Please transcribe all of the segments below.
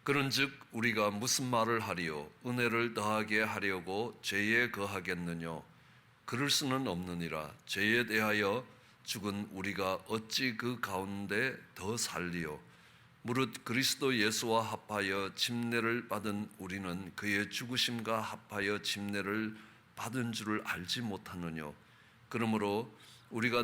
그런즉 우리가 무슨 말을 하리요? 은혜를 더하게 하려고 죄에 거하겠느냐? 그럴 수는 없느니라. 죄에 대하여 죽은 우리가 어찌 그 가운데 더 살리요? 무릇 그리스도 예수와 합하여 침례를 받은 우리는 그의 죽으심과 합하여 침례를 받은 줄을 알지 못하느냐? 그러므로 우리가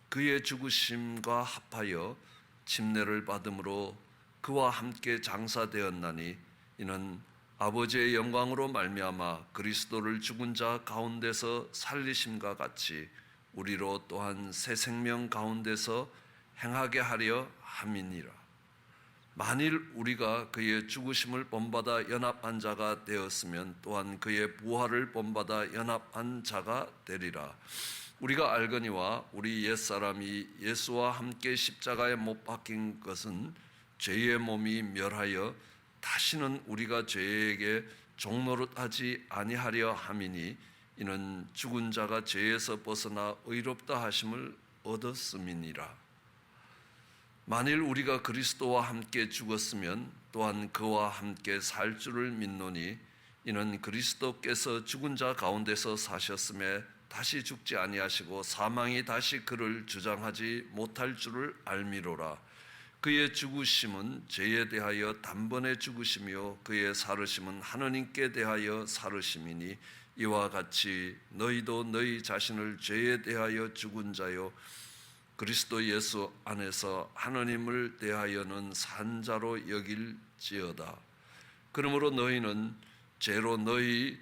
그의 죽으심과 합하여 침례를 받음으로 그와 함께 장사되었나니 이는 아버지의 영광으로 말미암아 그리스도를 죽은 자 가운데서 살리심과 같이 우리로 또한 새 생명 가운데서 행하게 하려 함이니라. 만일 우리가 그의 죽으심을 본받아 연합한 자가 되었으면 또한 그의 부활을 본받아 연합한 자가 되리라. 우리가 알거니와 우리 옛사람이 예수와 함께 십자가에 못 박힌 것은 죄의 몸이 멸하여 다시는 우리가 죄에게 종노릇하지 아니하려 함이니 이는 죽은 자가 죄에서 벗어나 의롭다 하심을 얻었음이니라. 만일 우리가 그리스도와 함께 죽었으면 또한 그와 함께 살 줄을 믿노니 이는 그리스도께서 죽은 자 가운데서 사셨음에 다시 죽지 아니하시고 사망이 다시 그를 주장하지 못할 줄을 알미로라. 그의 죽으심은 죄에 대하여 단번에 죽으심이요 그의 살으심은 하느님께 대하여 살으심이니 이와 같이 너희도 너희 자신을 죄에 대하여 죽은 자요 그리스도 예수 안에서 하느님을 대하여는 산 자로 여길지어다. 그러므로 너희는 죄로 너희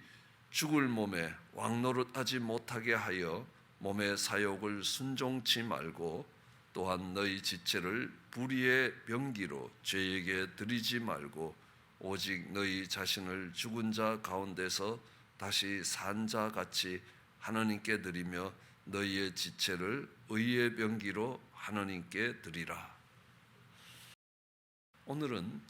죽을 몸에 왕노릇하지 못하게 하여 몸의 사욕을 순종치 말고 또한 너희 지체를 불의의 병기로 죄에게 드리지 말고 오직 너희 자신을 죽은 자 가운데서 다시 산 자 같이 하나님께 드리며 너희의 지체를 의의 병기로 하나님께 드리라. 오늘은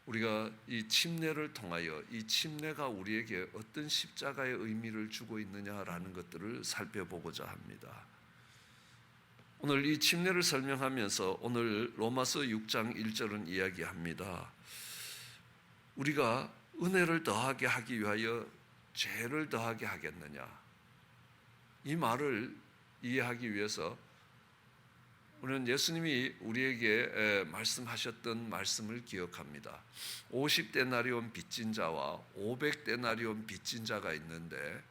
우리가 이 침례를 통하여 이 침례가 우리에게 어떤 십자가의 의미를 주고 있느냐라는 것들을 살펴보고자 합니다. 오늘 이 침례를 설명하면서 오늘 로마서 6장 1절은 이야기합니다. 우리가 은혜를 더하게 하기 위하여 죄를 더하게 하겠느냐? 이 말을 이해하기 위해서 우리는 예수님이 우리에게 말씀하셨던 말씀을 기억합니다. 50데나리온 빚진 자와 500데나리온 빚진 자가 있는데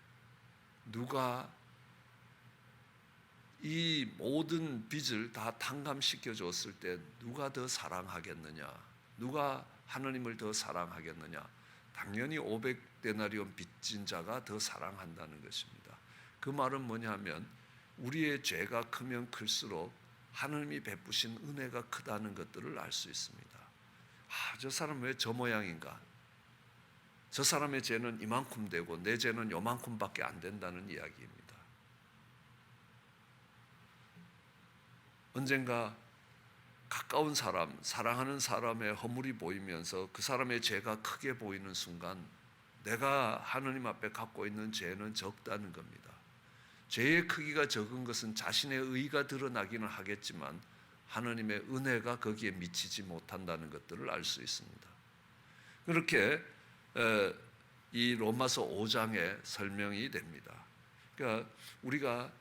누가 이 모든 빚을 다 탕감시켜 줬을 때 누가 더 사랑하겠느냐? 누가 하느님을 더 사랑하겠느냐? 당연히 500데나리온 빚진 자가 더 사랑한다는 것입니다. 그 말은 뭐냐면 우리의 죄가 크면 클수록 하느님이 베푸신 은혜가 크다는 것들을 알 수 있습니다. 저 사람 왜 저 모양인가? 저 사람의 죄는 이만큼 되고 내 죄는 요만큼밖에 안 된다는 이야기입니다. 언젠가 가까운 사람, 사랑하는 사람의 허물이 보이면서 그 사람의 죄가 크게 보이는 순간 내가 하느님 앞에 갖고 있는 죄는 적다는 겁니다. 죄의 크기가 적은 것은 자신의 의가 드러나기는 하겠지만 하느님의 은혜가 거기에 미치지 못한다는 것들을 알 수 있습니다. 그렇게 이 로마서 5장에 설명이 됩니다. 그러니까 우리가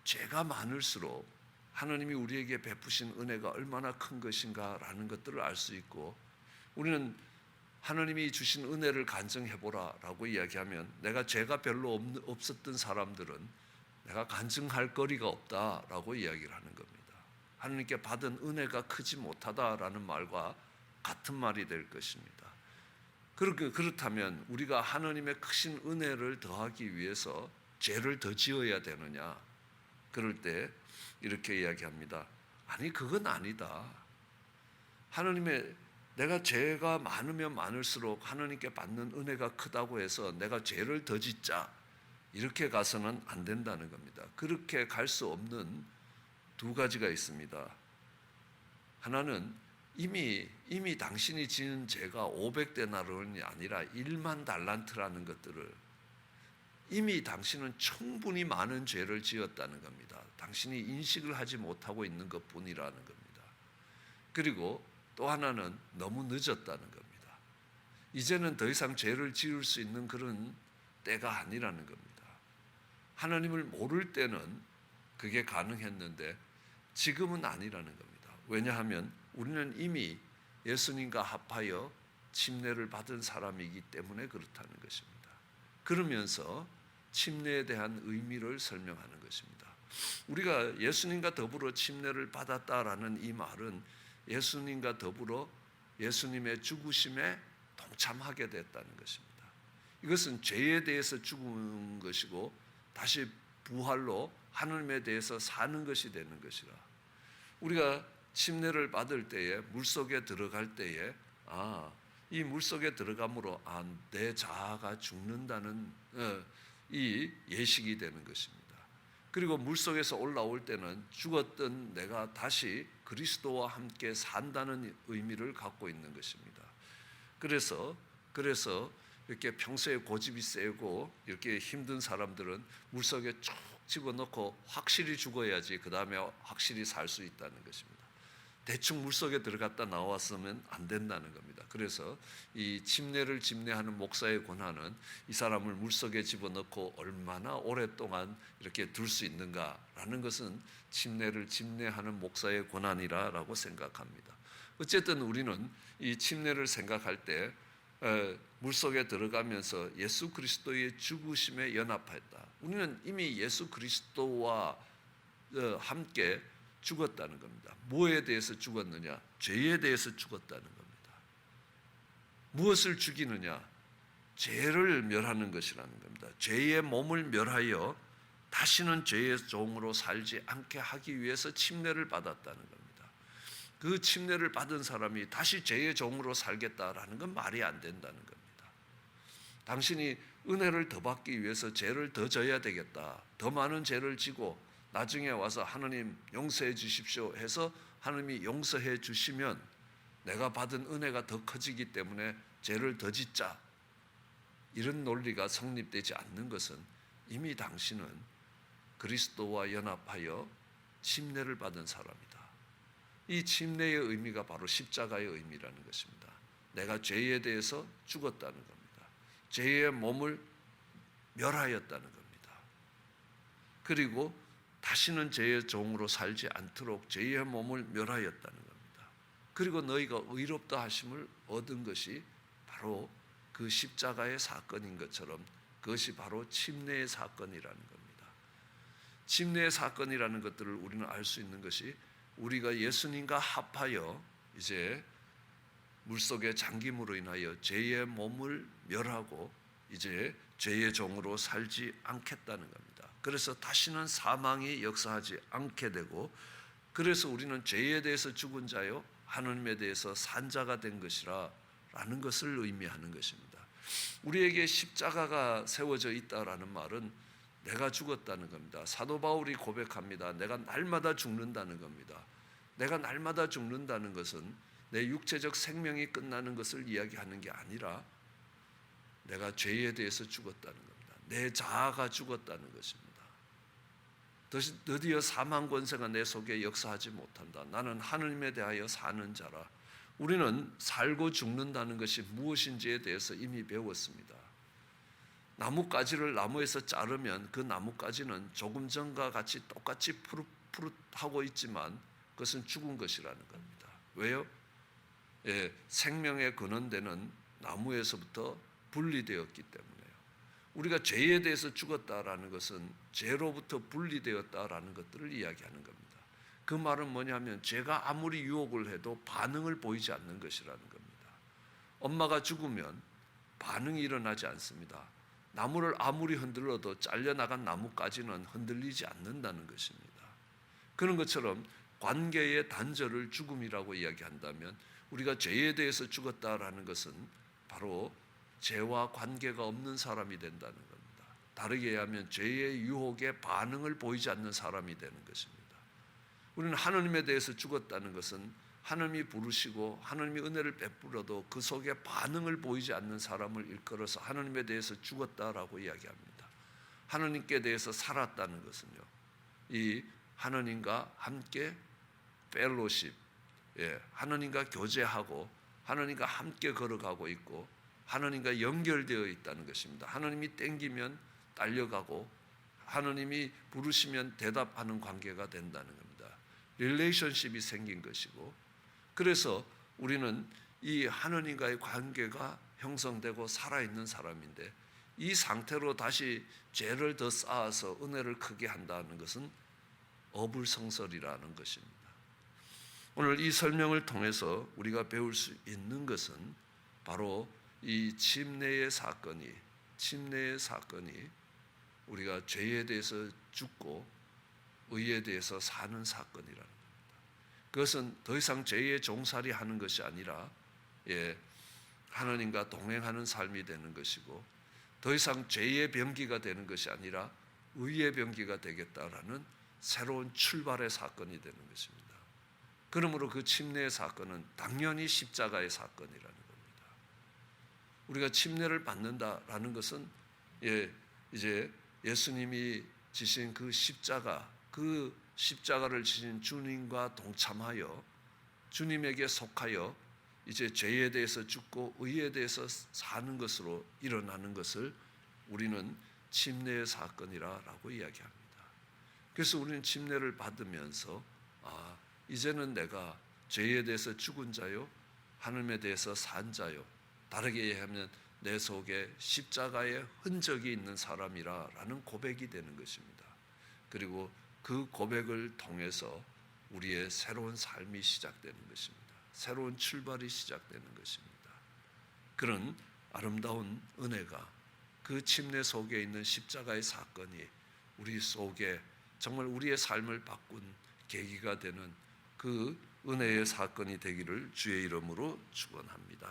죄가 많을수록 하느님이 우리에게 베푸신 은혜가 얼마나 큰 것인가라는 것들을 알 수 있고 우리는 하느님이 주신 은혜를 간증해보라라고 이야기하면 내가 죄가 별로 없었던 사람들은 내가 간증할 거리가 없다라고 이야기를 하는 겁니다. 하느님께 받은 은혜가 크지 못하다라는 말과 같은 말이 될 것입니다. 그렇다면 우리가 하느님의 크신 은혜를 더하기 위해서 죄를 더 지어야 되느냐? 그럴 때 이렇게 이야기합니다. 아니 그건 아니다. 하느님의 내가 죄가 많으면 많을수록 하느님께 받는 은혜가 크다고 해서 내가 죄를 더 짓자 이렇게 가서는 안 된다는 겁니다. 그렇게 갈 수 없는 두 가지가 있습니다. 하나는 이미 당신이 지은 죄가 500데나리온이 아니라 1만 달란트라는 것들을 이미 당신은 충분히 많은 죄를 지었다는 겁니다. 당신이 인식을 하지 못하고 있는 것뿐이라는 겁니다. 그리고 또 하나는 너무 늦었다는 겁니다. 이제는 더 이상 죄를 지을 수 있는 그런 때가 아니라는 겁니다. 하나님을 모를 때는 그게 가능했는데 지금은 아니라는 겁니다. 왜냐하면 우리는 이미 예수님과 합하여 침례를 받은 사람이기 때문에 그렇다는 것입니다. 그러면서 침례에 대한 의미를 설명하는 것입니다. 우리가 예수님과 더불어 침례를 받았다라는 이 말은 예수님과 더불어 예수님의 죽으심에 동참하게 됐다는 것입니다. 이것은 죄에 대해서 죽은 것이고 다시 부활로 하나님에 대해서 사는 것이 되는 것이라. 우리가 침례를 받을 때에 물속에 들어갈 때에 이 물속에 들어감으로 내 자아가 죽는다는 이 예식이 되는 것입니다. 그리고 물속에서 올라올 때는 죽었던 내가 다시 그리스도와 함께 산다는 의미를 갖고 있는 것입니다. 그래서 이렇게 평소에 고집이 세고 이렇게 힘든 사람들은 물속에 쭉 집어넣고 확실히 죽어야지 그 다음에 확실히 살 수 있다는 것입니다. 대충 물속에 들어갔다 나왔으면 안 된다는 겁니다. 그래서 이 침례를 집례하는 목사의 권한은 이 사람을 물속에 집어넣고 얼마나 오랫동안 이렇게 둘 수 있는가라는 것은 침례를 집례하는 목사의 권한이라고 생각합니다. 어쨌든 우리는 이 침례를 생각할 때 물속에 들어가면서 예수 그리스도의 죽으심에 연합했다. 우리는 이미 예수 그리스도와 함께 죽었다는 겁니다. 무엇에 대해서 죽었느냐? 죄에 대해서 죽었다는 겁니다. 무엇을 죽이느냐? 죄를 멸하는 것이라는 겁니다. 죄의 몸을 멸하여 다시는 죄의 종으로 살지 않게 하기 위해서 침례를 받았다는 겁니다. 그 침례를 받은 사람이 다시 죄의 종으로 살겠다라는 건 말이 안 된다는 겁니다. 당신이 은혜를 더 받기 위해서 죄를 더 져야 되겠다. 더 많은 죄를 지고 나중에 와서 하나님 용서해 주십시오 해서 하나님이 용서해 주시면 내가 받은 은혜가 더 커지기 때문에 죄를 더 짓자. 이런 논리가 성립되지 않는 것은 이미 당신은 그리스도와 연합하여 침례를 받은 사람이다. 이 침례의 의미가 바로 십자가의 의미라는 것입니다. 내가 죄에 대해서 죽었다는 겁니다. 죄의 몸을 멸하였다는 겁니다. 그리고 다시는 죄의 종으로 살지 않도록 죄의 몸을 멸하였다는 겁니다. 그리고 너희가 의롭다 하심을 얻은 것이 바로 그 십자가의 사건인 것처럼 그것이 바로 침례의 사건이라는 겁니다. 침례의 사건이라는 것들을 우리는 알 수 있는 것이 우리가 예수님과 합하여 이제 물속에 잠김으로 인하여 죄의 몸을 멸하고 이제 죄의 종으로 살지 않겠다는 겁니다. 그래서 다시는 사망이 역사하지 않게 되고 그래서 우리는 죄에 대해서 죽은 자요 하나님에 대해서 산 자가 된 것이라 라는 것을 의미하는 것입니다. 우리에게 십자가가 세워져 있다라는 말은 내가 죽었다는 겁니다. 사도 바울이 고백합니다. 내가 날마다 죽는다는 겁니다. 내가 날마다 죽는다는 것은 내 육체적 생명이 끝나는 것을 이야기하는 게 아니라 내가 죄에 대해서 죽었다는 겁니다. 내 자아가 죽었다는 것입니다. 드디어 사망 권세가 내 속에 역사하지 못한다. 나는 하나님에 대하여 사는 자라. 우리는 살고 죽는다는 것이 무엇인지에 대해서 이미 배웠습니다. 나뭇가지를 나무에서 자르면 그 나뭇가지는 조금 전과 같이 똑같이 푸릇푸릇하고 있지만 그것은 죽은 것이라는 겁니다. 왜요? 생명의 근원되는 나무에서부터 분리되었기 때문에요. 우리가 죄에 대해서 죽었다라는 것은 죄로부터 분리되었다라는 것들을 이야기하는 겁니다. 그 말은 뭐냐면 죄가 아무리 유혹을 해도 반응을 보이지 않는 것이라는 겁니다. 엄마가 죽으면 반응이 일어나지 않습니다. 나무를 아무리 흔들어도 잘려나간 나무까지는 흔들리지 않는다는 것입니다. 그런 것처럼 관계의 단절을 죽음이라고 이야기한다면 우리가 죄에 대해서 죽었다라는 것은 바로 죄와 관계가 없는 사람이 된다는 겁니다. 다르게 얘기하면 죄의 유혹에 반응을 보이지 않는 사람이 되는 것입니다. 우리는 하나님에 대해서 죽었다는 것은 하나님이 부르시고 하나님이 은혜를 베풀어도 그 속에 반응을 보이지 않는 사람을 일컬어서 하나님에 대해서 죽었다라고 이야기합니다. 하나님께 대해서 살았다는 것은요, 이 하나님과 함께 펠로십, 하나님과 교제하고 하나님과 함께 걸어가고 있고 하나님과 연결되어 있다는 것입니다. 하나님이 땡기면 딸려가고 하나님이 부르시면 대답하는 관계가 된다는 겁니다. 릴레이션십이 생긴 것이고, 그래서 우리는 이 하나님과의 관계가 형성되고 살아있는 사람인데, 이 상태로 다시 죄를 더 쌓아서 은혜를 크게 한다는 것은 어불성설이라는 것입니다. 오늘 이 설명을 통해서 우리가 배울 수 있는 것은 바로 이 침례의 사건이 우리가 죄에 대해서 죽고 의에 대해서 사는 사건이라는 겁니다. 그것은 더 이상 죄의 종살이 하는 것이 아니라 하나님과 동행하는 삶이 되는 것이고, 더 이상 죄의 병기가 되는 것이 아니라 의의 병기가 되겠다라는 새로운 출발의 사건이 되는 것입니다. 그러므로 그 침례의 사건은 당연히 십자가의 사건이라는 겁니다. 우리가 침례를 받는다라는 것은 이제 예수님이 지신 그 십자가를 지신 주님과 동참하여 주님에게 속하여 이제 죄에 대해서 죽고 의에 대해서 사는 것으로 일어나는 것을 우리는 침례의 사건이라고 이야기합니다. 그래서 우리는 침례를 받으면서 이제는 내가 죄에 대해서 죽은 자요, 하나님에 대해서 산 자요, 다르게 얘기하면 내 속에 십자가의 흔적이 있는 사람이라는 고백이 되는 것입니다. 그리고 그 고백을 통해서 우리의 새로운 삶이 시작되는 것입니다. 새로운 출발이 시작되는 것입니다. 그런 아름다운 은혜가, 그 침례 속에 있는 십자가의 사건이 우리 속에 정말 우리의 삶을 바꾼 계기가 되는 그 은혜의 사건이 되기를 주의 이름으로 축원합니다.